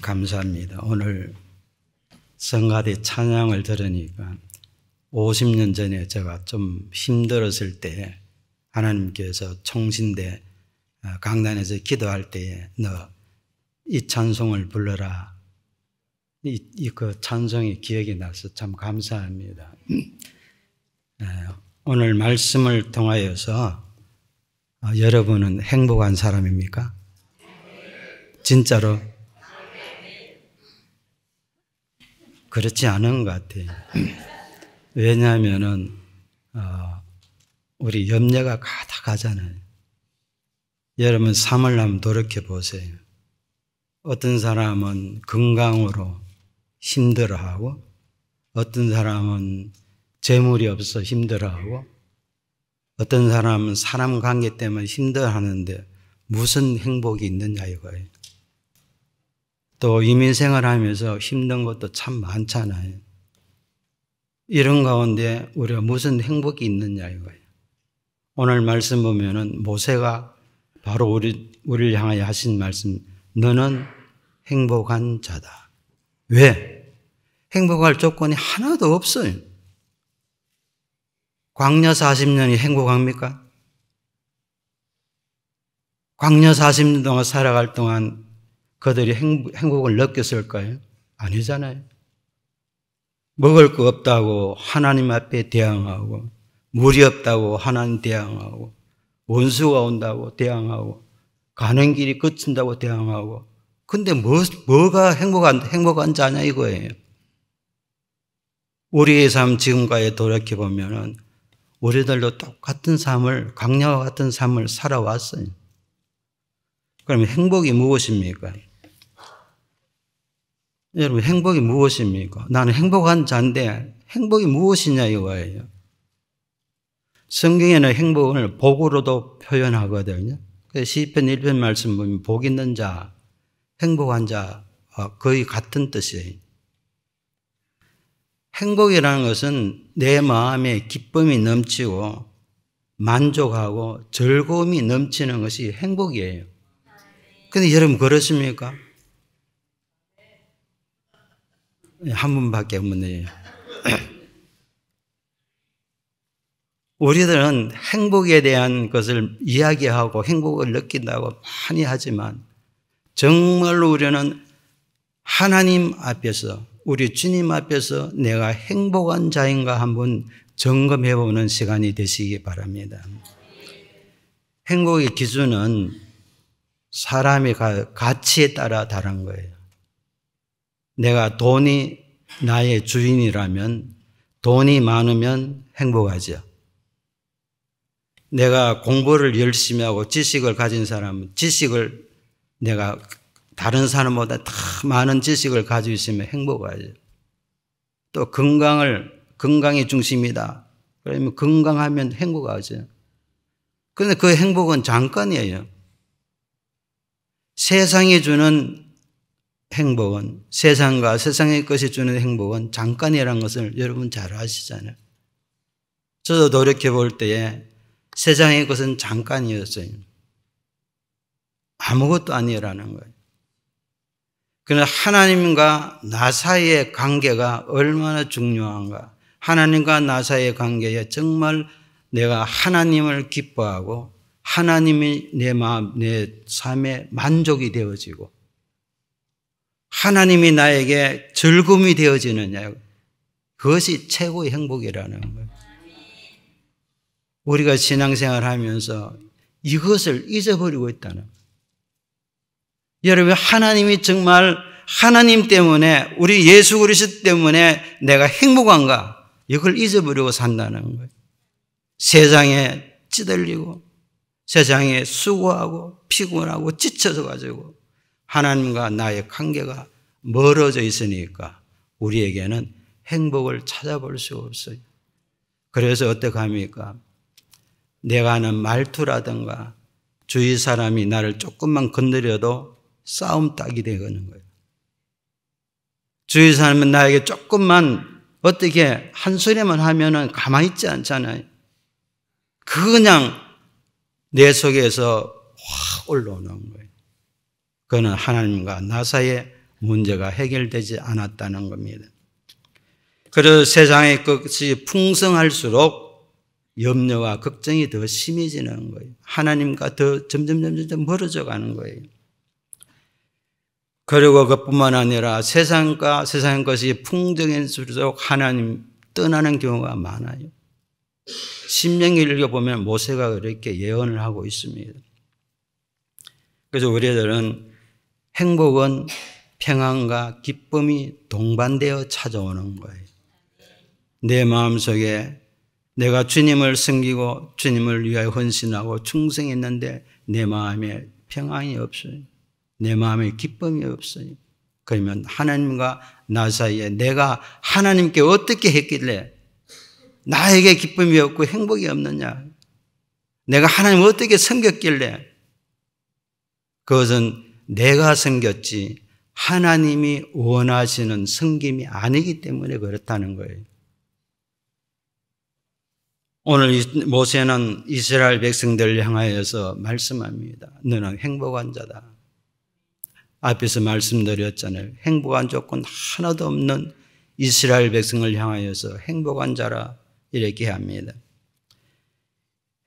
감사합니다. 오늘 성가대 찬양을 들으니까 50년 전에 제가 좀 힘들었을 때 하나님께서 총신대 강단에서 기도할 때에 너 이 찬송을 불러라. 그 찬송이 기억이 나서 참 감사합니다. 오늘 말씀을 통하여서 여러분은 행복한 사람입니까? 진짜로? 그렇지 않은 것 같아요. 왜냐하면은 우리 염려가 가득하잖아요. 여러분 삶을 한번 돌이켜 보세요. 어떤 사람은 건강으로 힘들어하고, 어떤 사람은 재물이 없어 힘들어하고, 어떤 사람은 사람 관계 때문에 힘들어하는데 무슨 행복이 있느냐 이거예요. 또 이민생활 하면서 힘든 것도 참 많잖아요. 이런 가운데 우리가 무슨 행복이 있느냐 이거예요. 오늘 말씀 보면은 모세가 바로 우리를 향하여 하신 말씀, 너는 행복한 자다. 왜? 행복할 조건이 하나도 없어요. 광야 40년이 행복합니까? 광야 40년 동안 살아갈 동안 그들이 행복을 느꼈을까요? 아니잖아요. 먹을 거 없다고 하나님 앞에 대항하고, 물이 없다고 하나님 대항하고, 원수가 온다고 대항하고, 가는 길이 끝친다고 대항하고. 근데 뭐가 행복한 자냐 이거예요. 우리의 삶 지금까지 돌이켜보면은 우리들도 똑같은 삶을, 광야와 같은 삶을 살아왔어요. 그러면 행복이 무엇입니까? 여러분, 행복이 무엇입니까? 나는 행복한 자인데 행복이 무엇이냐 이거예요. 성경에는 행복을 복으로도 표현하거든요. 시편 1편 말씀 보면 복 있는 자, 행복한 자 거의 같은 뜻이에요. 행복이라는 것은 내 마음에 기쁨이 넘치고 만족하고 즐거움이 넘치는 것이 행복이에요. 근데 여러분 그렇습니까? 한 분밖에 없네요. 우리들은 행복에 대한 것을 이야기하고 행복을 느낀다고 많이 하지만 정말로 우리는 하나님 앞에서, 우리 주님 앞에서 내가 행복한 자인가 한번 점검해 보는 시간이 되시기 바랍니다. 행복의 기준은 사람의 가치에 따라 다른 거예요. 내가 돈이 나의 주인이라면 돈이 많으면 행복하죠. 내가 공부를 열심히 하고 지식을 가진 사람은 지식을 내가 다른 사람보다 더 많은 지식을 가지고 있으면 행복하죠. 또 건강이 중심이다. 그러면 건강하면 행복하죠. 그런데 그 행복은 잠깐이에요. 세상이 주는 행복은, 세상과 세상의 것이 주는 행복은 잠깐이라는 것을 여러분 잘 아시잖아요. 저도 돌이켜 볼 때에 세상의 것은 잠깐이었어요. 아무것도 아니라는 거예요. 그러나 하나님과 나 사이의 관계가 얼마나 중요한가. 하나님과 나 사이의 관계에 정말 내가 하나님을 기뻐하고 하나님이 내 마음, 내 삶에 만족이 되어지고 하나님이 나에게 즐거움이 되어지느냐. 그것이 최고의 행복이라는 거예요. 우리가 신앙생활 하면서 이것을 잊어버리고 있다는 거예요. 여러분, 하나님이 정말 하나님 때문에, 우리 예수 그리스도 때문에 내가 행복한가? 이걸 잊어버리고 산다는 거예요. 세상에 찌들리고 세상에 수고하고 피곤하고 지쳐서 가지고 하나님과 나의 관계가 멀어져 있으니까 우리에게는 행복을 찾아볼 수 없어요. 그래서 어떻게 합니까? 내가 하는 말투라든가 주위 사람이 나를 조금만 건드려도 싸움 딱이 되는 거예요. 주위 사람은 나에게 조금만 어떻게 한 소리만 하면은 가만히 있지 않잖아요. 그냥 내 속에서 확 올라오는 거예요. 그는 하나님과 나 사이에 문제가 해결되지 않았다는 겁니다. 그래서 세상의 것이 풍성할수록 염려와 걱정이 더 심해지는 거예요. 하나님과 더 점점 멀어져 가는 거예요. 그리고 그뿐만 아니라 세상과 세상의 것이 풍성할수록 하나님 떠나는 경우가 많아요. 신명기 읽어보면 모세가 그렇게 예언을 하고 있습니다. 그래서 우리들은 행복은 평안과 기쁨이 동반되어 찾아오는 거예요. 내 마음속에 내가 주님을 섬기고 주님을 위하여 헌신하고 충성했는데 내 마음에 평안이 없어요. 내 마음에 기쁨이 없어요. 그러면 하나님과 나 사이에 내가 하나님께 어떻게 했길래 나에게 기쁨이 없고 행복이 없느냐? 내가 하나님을 어떻게 섬겼길래? 그것은 내가 섬겼지 하나님이 원하시는 섬김이 아니기 때문에 그렇다는 거예요. 오늘 모세는 이스라엘 백성들을 향하여서 말씀합니다. 너는 행복한 자다. 앞에서 말씀드렸잖아요. 행복한 조건 하나도 없는 이스라엘 백성을 향하여서 행복한 자라 이렇게 합니다.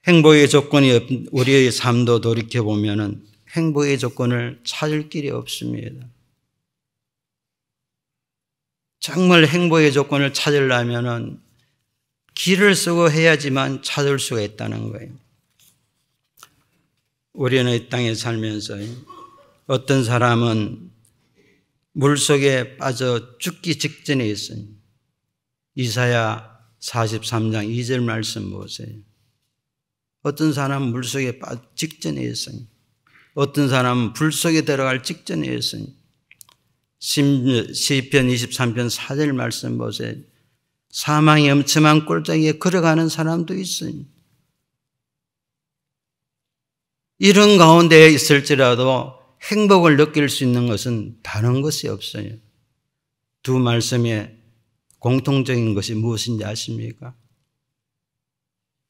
행복의 조건이 우리의 삶도 돌이켜보면 행복의 조건을 찾을 길이 없습니다. 정말 행복의 조건을 찾으려면 길을 쓰고 해야지만 찾을 수가 있다는 거예요. 우리는 이 땅에 살면서 어떤 사람은 물속에 빠져 죽기 직전에 있어요. 이사야 43장 2절 말씀 보세요. 어떤 사람은 물속에 빠져 직전에 있어요. 어떤 사람은 불 속에 들어갈 직전에 있어요. 시편 23편 4절 말씀 보세요. 사망의 엄청난 꼴짝이에 걸어가는 사람도 있어요. 이런 가운데 있을지라도 행복을 느낄 수 있는 것은 다른 것이 없어요. 두 말씀에 공통적인 것이 무엇인지 아십니까?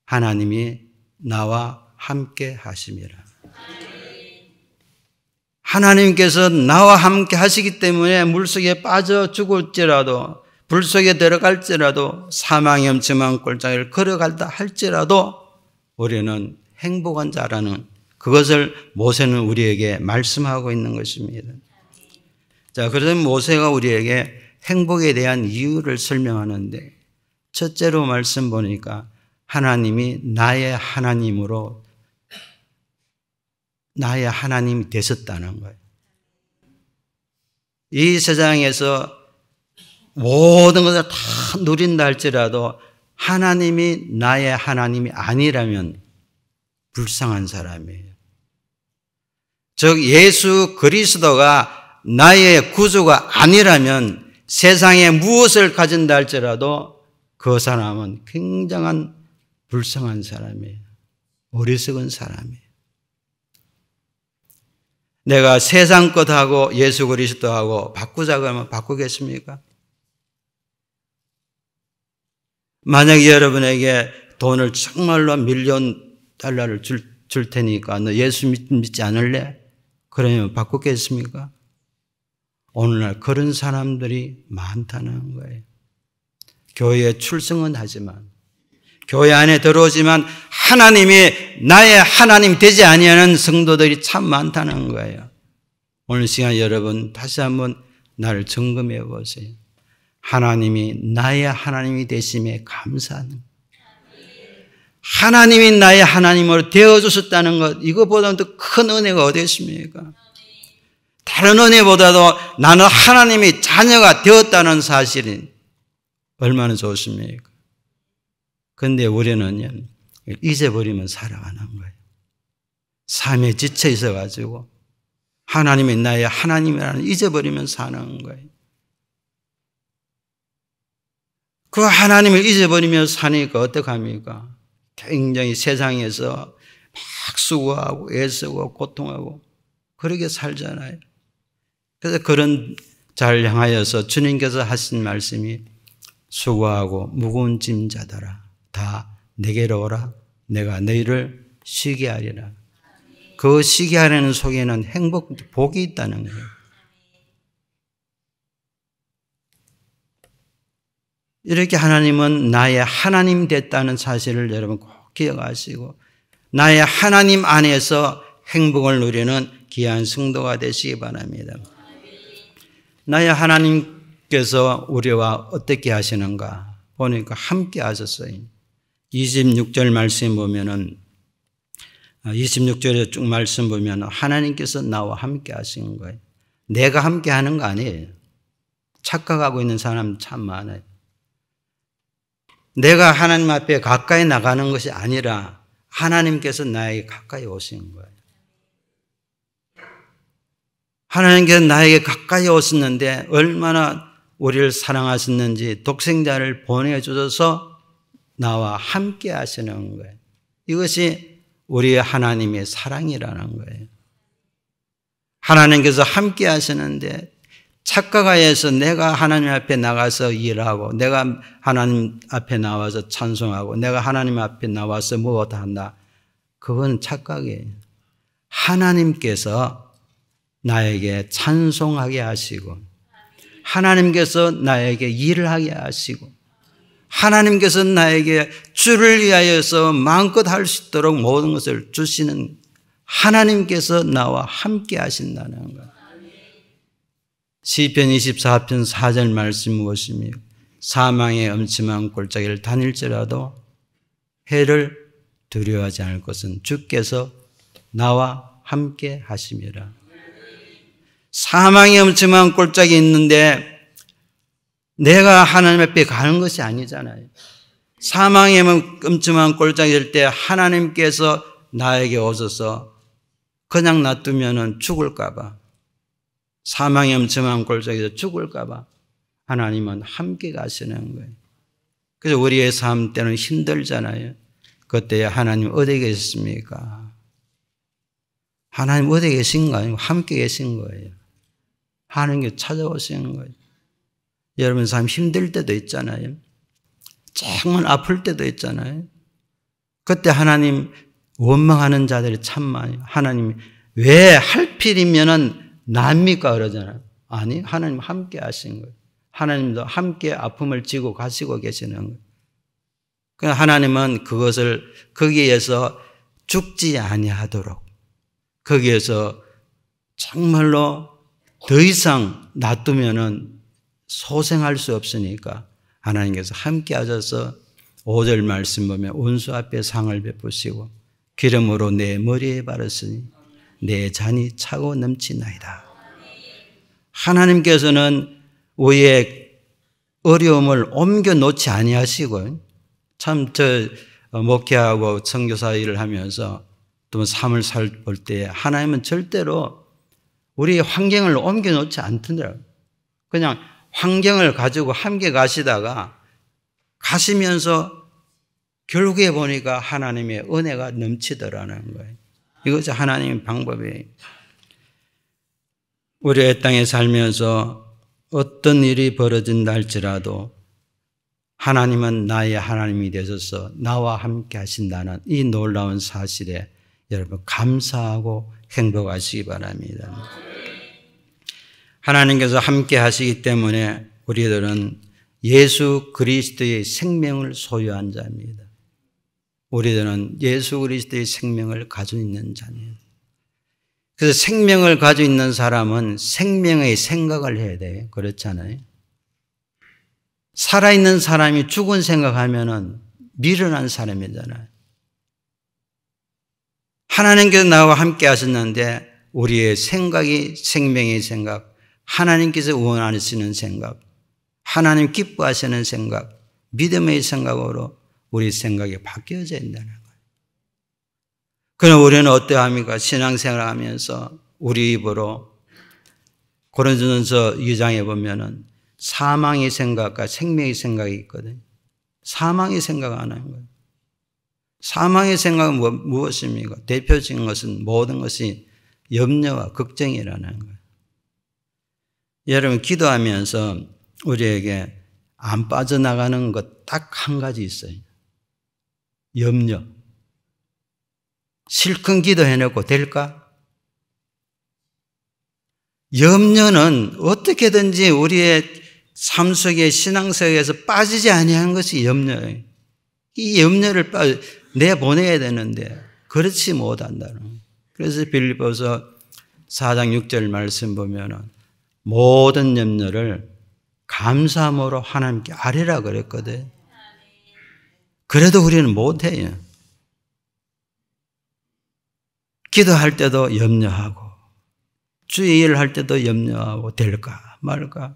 하나님이 나와 함께 하심이라. 하나님께서 나와 함께 하시기 때문에 물속에 빠져 죽을지라도 불속에 들어갈지라도 사망의 엄청난 꼴짝을 걸어갈다 할지라도 우리는 행복한 자라는 그것을 모세는 우리에게 말씀하고 있는 것입니다. 자, 그래서 모세가 우리에게 행복에 대한 이유를 설명하는데 첫째로 말씀 보니까 하나님이 나의 하나님으로 나의 하나님이 되셨다는 거예요. 이 세상에서 모든 것을 다 누린다 할지라도 하나님이 나의 하나님이 아니라면 불쌍한 사람이에요. 즉 예수 그리스도가 나의 구주가 아니라면 세상에 무엇을 가진다 할지라도 그 사람은 굉장한 불쌍한 사람이에요. 어리석은 사람이에요. 내가 세상 것하고 예수 그리스도하고 바꾸자고 하면 바꾸겠습니까? 만약에 여러분에게 돈을 정말로 $1,000,000를 줄 테니까 너 예수 믿지 않을래? 그러면 바꾸겠습니까? 오늘날 그런 사람들이 많다는 거예요. 교회에 출석은 하지만 교회 안에 들어오지만 하나님이 나의 하나님 되지 아니하는 성도들이 참 많다는 거예요. 오늘 시간 여러분 다시 한번 나를 점검해 보세요. 하나님이 나의 하나님이 되심에 감사하는 하나님이 나의 하나님으로 되어주셨다는 것 이것보다는 더 큰 은혜가 어디 있습니까? 다른 은혜보다도 나는 하나님의 자녀가 되었다는 사실이 얼마나 좋습니까? 그런데 우리는 잊어버리면 살아가는 거예요. 삶에 지쳐 있어가지고 하나님이 나의 하나님이라는 잊어버리면 사는 거예요. 그 하나님을 잊어버리며 사니까 어떡합니까? 굉장히 세상에서 막 수고하고 애쓰고 고통하고 그렇게 살잖아요. 그래서 그런 자를 향하여서 주님께서 하신 말씀이 수고하고 무거운 짐 자들아 다 내게로 오라 내가 너희를 쉬게 하리라. 그 시기하려는 속에는 행복, 복이 있다는 거예요. 이렇게 하나님은 나의 하나님 됐다는 사실을 여러분 꼭 기억하시고 나의 하나님 안에서 행복을 누리는 귀한 성도가 되시기 바랍니다. 나의 하나님께서 우리와 어떻게 하시는가 보니까 함께 하셨어요. 26절 말씀 보면은 26절에 쭉 말씀 보면 하나님께서 나와 함께 하시는 거예요. 내가 함께 하는 거 아니에요. 착각하고 있는 사람 참 많아요. 내가 하나님 앞에 가까이 나가는 것이 아니라 하나님께서 나에게 가까이 오신 거예요. 하나님께서 나에게 가까이 오셨는데 얼마나 우리를 사랑하셨는지 독생자를 보내주셔서 나와 함께 하시는 거예요. 이것이 우리의 하나님의 사랑이라는 거예요. 하나님께서 함께 하시는데 착각하여서 내가 하나님 앞에 나가서 일하고 내가 하나님 앞에 나와서 찬송하고 내가 하나님 앞에 나와서 무엇 한다. 그건 착각이에요. 하나님께서 나에게 찬송하게 하시고 하나님께서 나에게 일을 하게 하시고 하나님께서 나에게 주를 위하여서 마음껏 할 수 있도록 모든 것을 주시는 하나님께서 나와 함께 하신다는 거예요. 시편 24편 4절 말씀 무엇입니까? 사망의 엄침한 골짜기를 다닐지라도 해를 두려워하지 않을 것은 주께서 나와 함께 하심이라. 사망의 엄침한 골짜기 있는데 내가 하나님 앞에 가는 것이 아니잖아요. 사망의 엄침한 골짜기일 때 하나님께서 나에게 오셔서 그냥 놔두면 죽을까 봐, 사망의 엄침한 골짜기에서 죽을까 봐 하나님은 함께 가시는 거예요. 그래서 우리의 삶 때는 힘들잖아요. 그때 하나님 어디 계십니까? 하나님 어디 계신가요? 함께 계신 거예요. 하나님께 찾아오시는 거예요. 여러분 삶 힘들 때도 있잖아요. 정말 아플 때도 있잖아요. 그때 하나님 원망하는 자들이 참 많아요. 하나님 왜 하필이면은 납니까 그러잖아요. 아니 하나님 함께 하신 거예요. 하나님도 함께 아픔을 지고 가시고 계시는 거예요. 그러니까 하나님은 그것을 거기에서 죽지 아니하도록 거기에서 정말로 더 이상 놔두면은 소생할 수 없으니까 하나님께서 함께 하셔서 5절 말씀 보면 온수 앞에 상을 베푸시고 기름으로 내 머리에 바르시니 내 잔이 차고 넘치나이다. 하나님께서는 우리의 어려움을 옮겨 놓지 아니하시고 참 저 목회하고 선교사 일을 하면서 또 삶을 살볼 때 하나님은 절대로 우리의 환경을 옮겨 놓지 않더라고요. 그냥 환경을 가지고 함께 가시다가 가시면서 결국에 보니까 하나님의 은혜가 넘치더라는 거예요. 이것이 하나님의 방법이에요. 우리의 땅에 살면서 어떤 일이 벌어진다 할지라도 하나님은 나의 하나님이 되셔서 나와 함께 하신다는 이 놀라운 사실에 여러분 감사하고 행복하시기 바랍니다. 하나님께서 함께 하시기 때문에 우리들은 예수 그리스도의 생명을 소유한 자입니다. 우리들은 예수 그리스도의 생명을 가지고 있는 자입니다. 그래서 생명을 가지고 있는 사람은 생명의 생각을 해야 돼요. 그렇잖아요. 살아있는 사람이 죽은 생각하면은 미련한 사람이잖아요. 하나님께서 나와 함께 하셨는데 우리의 생각이 생명의 생각, 하나님께서 원하시는 생각, 하나님 기뻐하시는 생각, 믿음의 생각으로 우리 생각이 바뀌어져야 된다는 거예요. 그럼 우리는 어떠합니까? 신앙생활을 하면서 우리 입으로 고린도전서 2장에 보면은 사망의 생각과 생명의 생각이 있거든요. 사망의 생각 안 하는 거예요. 사망의 생각은 무엇입니까? 대표적인 것은 모든 것이 염려와 걱정이라는 거예요. 여러분 기도하면서 우리에게 안 빠져나가는 것 딱 한 가지 있어요. 염려. 실컷 기도해놓고 될까? 염려는 어떻게든지 우리의 삶 속에 신앙 속에서 빠지지 아니하는 것이 염려예요. 이 염려를 내보내야 되는데 그렇지 못한다는 거예요. 그래서 빌립보서 4장 6절 말씀 보면은 모든 염려를 감사함으로 하나님께 아뢰라 그랬거든. 그래도 우리는 못해요. 기도할 때도 염려하고 주의 일을 할 때도 염려하고 될까 말까.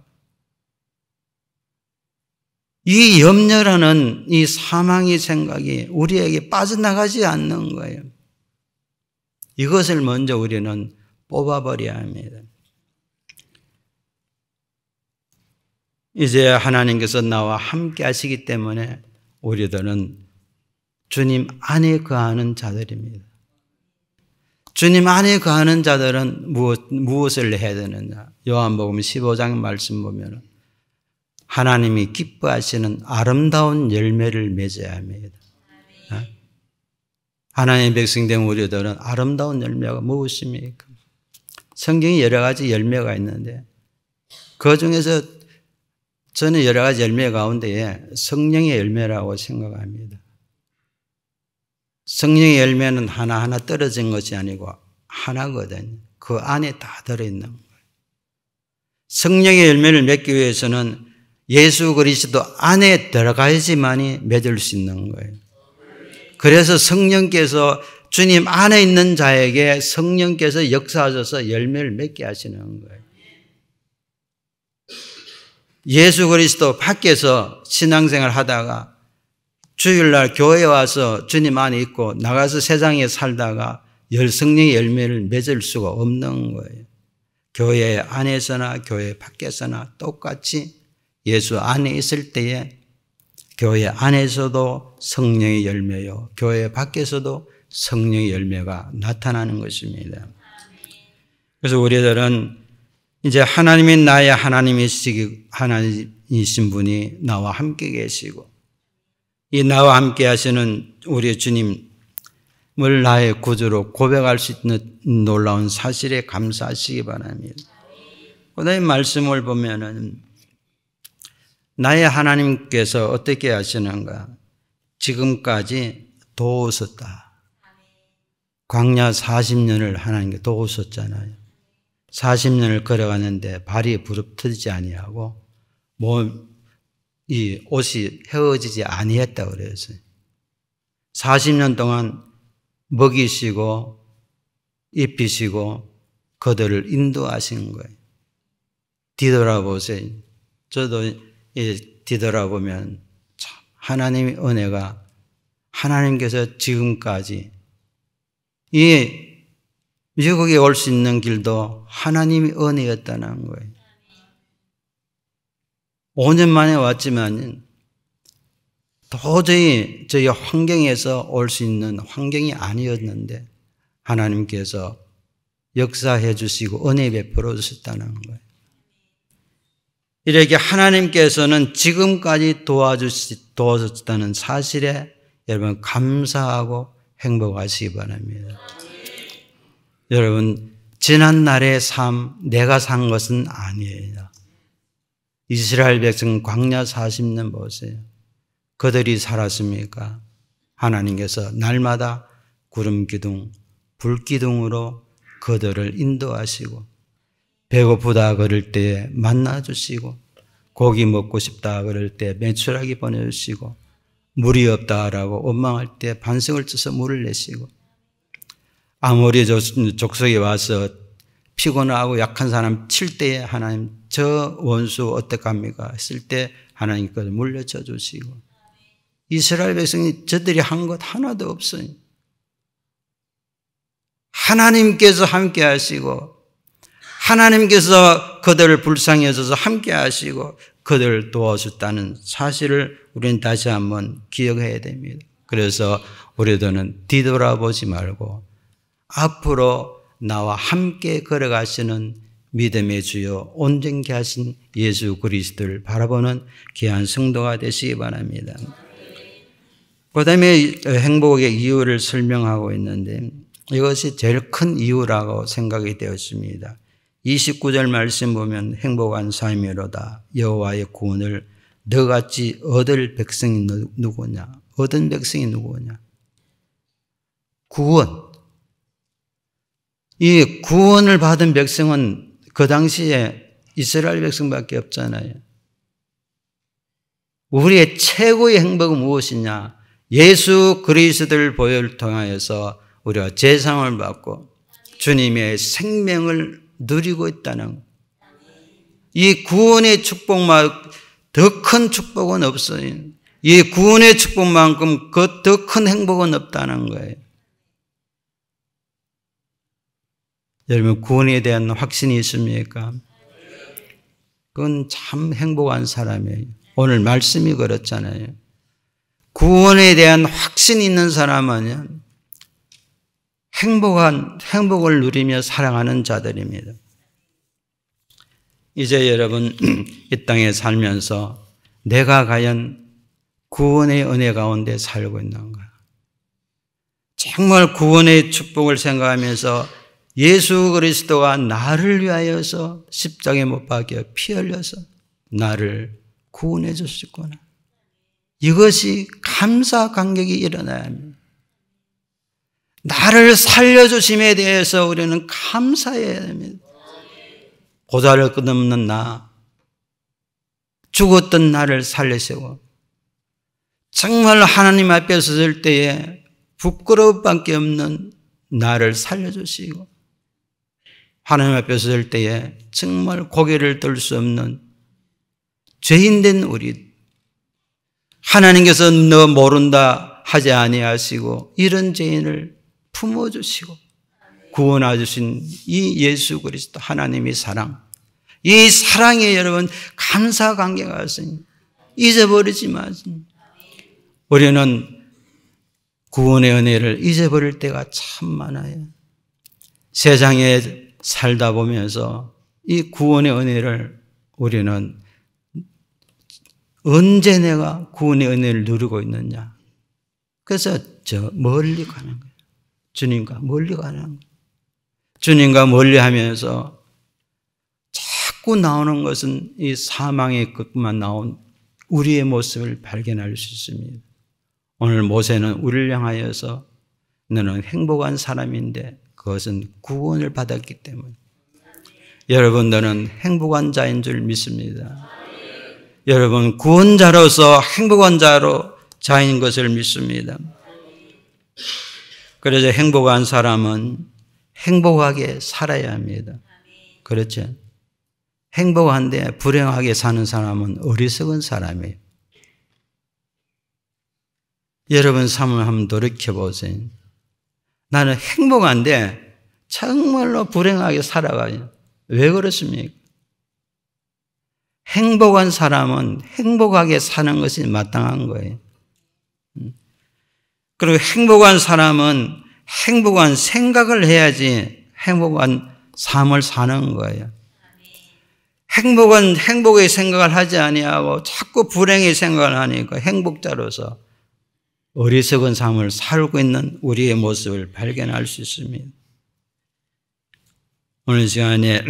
이 염려라는 이 사망의 생각이 우리에게 빠져나가지 않는 거예요. 이것을 먼저 우리는 뽑아버려야 합니다. 이제 하나님께서 나와 함께 하시기 때문에 우리들은 주님 안에 거하는 자들입니다. 주님 안에 거하는 자들은 무엇을 해야 되느냐? 요한복음 15장 말씀 보면 하나님이 기뻐하시는 아름다운 열매를 맺어야 합니다. 하나님의 백성된 우리들은 아름다운 열매가 무엇입니까? 성경에 여러 가지 열매가 있는데 그 중에서 저는 여러 가지 열매 가운데 성령의 열매라고 생각합니다. 성령의 열매는 하나하나 떨어진 것이 아니고 하나거든요. 그 안에 다 들어있는 거예요. 성령의 열매를 맺기 위해서는 예수 그리스도 안에 들어가야지만이 맺을 수 있는 거예요. 그래서 성령께서 주님 안에 있는 자에게 성령께서 역사하셔서 열매를 맺게 하시는 거예요. 예수 그리스도 밖에서 신앙생활 하다가 주일날 교회에 와서 주님 안에 있고 나가서 세상에 살다가 성령의 열매를 맺을 수가 없는 거예요. 교회 안에서나 교회 밖에서나 똑같이 예수 안에 있을 때에 교회 안에서도 성령의 열매요, 교회 밖에서도 성령의 열매가 나타나는 것입니다. 그래서 우리들은 이제 하나님이 나의 하나님이신 분이 나와 함께 계시고 이 나와 함께 하시는 우리 주님을 나의 구주로 고백할 수 있는 놀라운 사실에 감사하시기 바랍니다. 그다음에 말씀을 보면은 나의 하나님께서 어떻게 하시는가? 지금까지 도우셨다. 광야 40년을 하나님께 도우셨잖아요. 40년을 걸어가는데 발이 부릅뜨지 아니하고 이 옷이 헤어지지 아니했다 그랬어요. 40년 동안 먹이시고 입히시고 그들을 인도하신 거예요. 뒤돌아보세요. 저도 뒤돌아보면 참 하나님의 은혜가 하나님께서 지금까지 이 미국에 올 수 있는 길도 하나님의 은혜였다는 거예요. 5년 만에 왔지만 도저히 저희 환경에서 올 수 있는 환경이 아니었는데 하나님께서 역사해 주시고 은혜 베풀어 주셨다는 거예요. 이렇게 하나님께서는 지금까지 도와주셨다는 사실에 여러분 감사하고 행복하시기 바랍니다. 여러분 지난 날의 삶 내가 산 것은 아니에요. 이스라엘 백성 광야 40년 보세요. 그들이 살았습니까? 하나님께서 날마다 구름 기둥, 불 기둥으로 그들을 인도하시고 배고프다 그럴 때에 만나 주시고 고기 먹고 싶다 그럴 때 메추라기 보내주시고 물이 없다라고 원망할 때 반석을 쳐서 물을 내시고 아모리 족속에 와서 피곤하고 약한 사람 칠 때에 하나님 저 원수 어떡합니까 했을 때 하나님께서 물려쳐 주시고 이스라엘 백성이 저들이 한 것 하나도 없어요. 하나님께서 함께 하시고 하나님께서 그들을 불쌍히 여겨서 함께 하시고 그들을 도와줬다는 사실을 우리는 다시 한번 기억해야 됩니다. 그래서 우리들은 뒤돌아보지 말고 앞으로 나와 함께 걸어가시는 믿음의 주요 온전케 하신 예수 그리스도를 바라보는 귀한 성도가 되시기 바랍니다. 그 다음에 행복의 이유를 설명하고 있는데 이것이 제일 큰 이유라고 생각이 되었습니다. 29절 말씀 보면 행복한 삶이로다. 여호와의 구원을 너같이 얻을 백성이 누구냐? 얻은 백성이 누구냐? 구원. 이 구원을 받은 백성은 그 당시에 이스라엘 백성밖에 없잖아요. 우리의 최고의 행복은 무엇이냐? 예수 그리스도를 보혈을 통하여서 우리가 제상을 받고 주님의 생명을 누리고 있다는 것. 이 구원의 축복만 더 큰 축복은 없어요. 이 구원의 축복만큼 그 더 큰 행복은 없다는 거예요. 여러분 구원에 대한 확신이 있습니까? 그건 참 행복한 사람이에요. 오늘 말씀이 그렇잖아요. 구원에 대한 확신이 있는 사람은 행복을 누리며 살아가는 자들입니다. 이제 여러분 이 땅에 살면서 내가 과연 구원의 은혜 가운데 살고 있는가? 정말 구원의 축복을 생각하면서 예수 그리스도가 나를 위하여서 십자가에 못 박혀 피 흘려서 나를 구원해 주셨구나. 이것이 감사 감격이 일어나야 합니다. 나를 살려주심에 대해서 우리는 감사해야 합니다. 보잘 것 없는 나, 죽었던 나를 살리시고 정말 하나님 앞에 섰을 때에 부끄러울 밖에 없는 나를 살려주시고 하나님 앞에 섰을 때에 정말 고개를 들 수 없는 죄인된 우리 하나님께서 너 모른다 하지 아니하시고 이런 죄인을 품어주시고 구원해 주신 이 예수 그리스도 하나님의 사랑, 이 사랑에 여러분 감사 감개가 있습니다. 잊어버리지 마세요. 우리는 구원의 은혜를 잊어버릴 때가 참 많아요. 세상에 살다 보면서 이 구원의 은혜를 우리는 언제 내가 구원의 은혜를 누리고 있느냐. 그래서 저 멀리 가는 거예요. 주님과 멀리 가는 거예요. 주님과 멀리 하면서 자꾸 나오는 것은 이 사망의 끝만 나온 우리의 모습을 발견할 수 있습니다. 오늘 모세는 우리를 향하여서 너는 행복한 사람인데 그것은 구원을 받았기 때문에 여러분 너는 행복한 자인 줄 믿습니다. 여러분 구원자로서 행복한 자인 것을 믿습니다. 그래서 행복한 사람은 행복하게 살아야 합니다. 그렇죠? 행복한데 불행하게 사는 사람은 어리석은 사람이에요. 여러분 삶을 한번 돌이켜보세요. 나는 행복한데 정말로 불행하게 살아가요. 왜 그렇습니까? 행복한 사람은 행복하게 사는 것이 마땅한 거예요. 그리고 행복한 사람은 행복한 생각을 해야지 행복한 삶을 사는 거예요. 행복의 생각을 하지 아니하고 자꾸 불행의 생각을 하니까 행복자로서 어리석은 삶을 살고 있는 우리의 모습을 발견할 수 있습니다. 오늘 시간에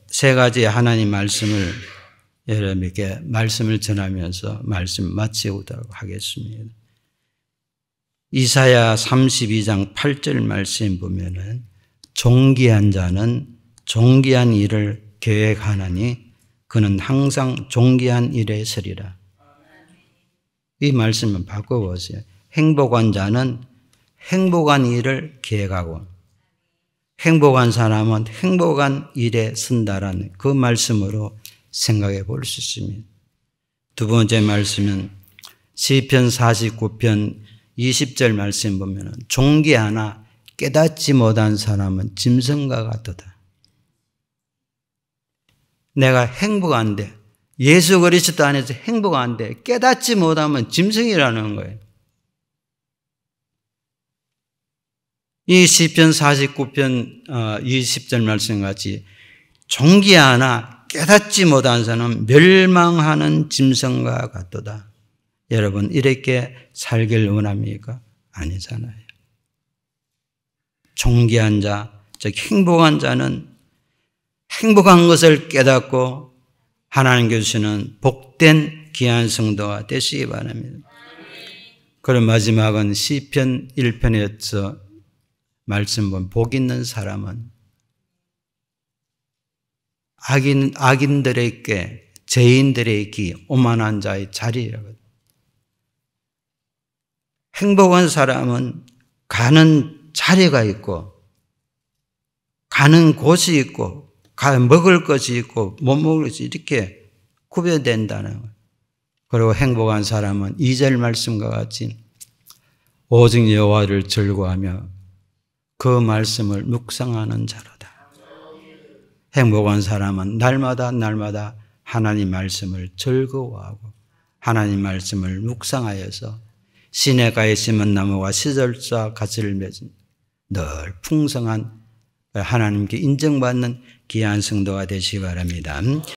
세 가지의 하나님 말씀을 여러분에게 말씀을 전하면서 말씀 마치도록 하겠습니다. 이사야 32장 8절 말씀 보면은 존귀한 자는 존귀한 일을 계획하나니 그는 항상 존귀한 일에 서리라. 이 말씀을 바꿔보세요. 행복한 자는 행복한 일을 계획하고 행복한 사람은 행복한 일에 선다라는 그 말씀으로 생각해 볼 수 있습니다. 두 번째 말씀은 시편 49편 20절 말씀 보면 존귀하나 깨닫지 못한 사람은 짐승과 같도다. 내가 행복한데 예수 그리스도 안에서 행복한데 깨닫지 못하면 짐승이라는 거예요. 이 시편 49편 20절 말씀같이 존귀하나 깨닫지 못한 자는 멸망하는 짐승과 같도다. 여러분 이렇게 살길 원합니까? 아니잖아요. 존귀한 자, 즉 행복한 자는 행복한 것을 깨닫고 하나님께 주시는 복된 귀한 성도가 되시기 바랍니다. 그럼 마지막은 시편 1편에서 말씀 보면 복 있는 사람은 악인들에게 죄인들의 기 오만한 자의 자리라거든요. 행복한 사람은 가는 자리가 있고 가는 곳이 있고 먹을 것이 있고 못 먹을 것이 이렇게 구별된다는 거예요. 그리고 행복한 사람은 2절 말씀과 같이 오직 여호와를 즐거워하며 그 말씀을 묵상하는 자로다. 행복한 사람은 날마다 하나님 말씀을 즐거워하고 하나님 말씀을 묵상하여서 시내가에 심은 나무와 시절자 가지를 맺은 늘 풍성한 하나님께 인정받는 귀한 성도가 되시기 바랍니다.